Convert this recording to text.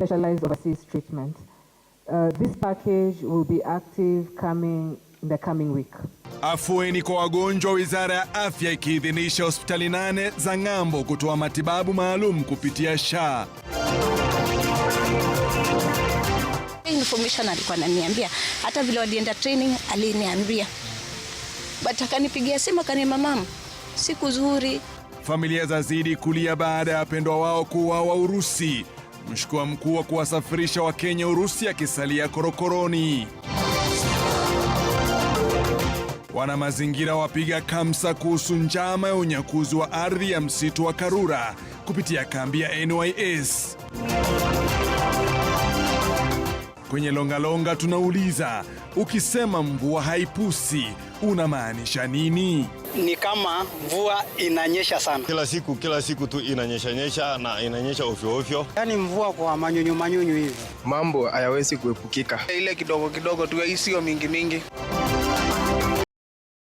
specialized overseas treatment. This package will be active in the coming week. Afueni kwa wagonjwa, Wizara ya Afya ikiidhinisha hospitali 8 za ng'ambo kutoa matibabu maalum kupitia SHA. Information alikuwa ananiambia, hata vile walienda training aliniambia. But akanipigia simu akaniambia, mama, siku nzuri. Familia zazidi kulia baada ya wapendwa wao kuuawa Urusi. Mshukiwa mkuu wa kuwasafirisha Wakenya Urusi akisalia korokoroni. Wana mazingira wapiga kamsa kuhusu njama ya unyakuzi wa ardhi ya msitu wa Karura kupitia kambi ya NYS. Kwenye Longalonga tunauliza, ukisema mvua haipusi unamaanisha nini? Ni kama mvua inanyesha sana. Kila siku tu inanyesha na inanyesha ovyo. Yaani mvua kwa manyunyu hivi. Mambo hayawezi kuepukika. Ile kidogo tu, sio mingi.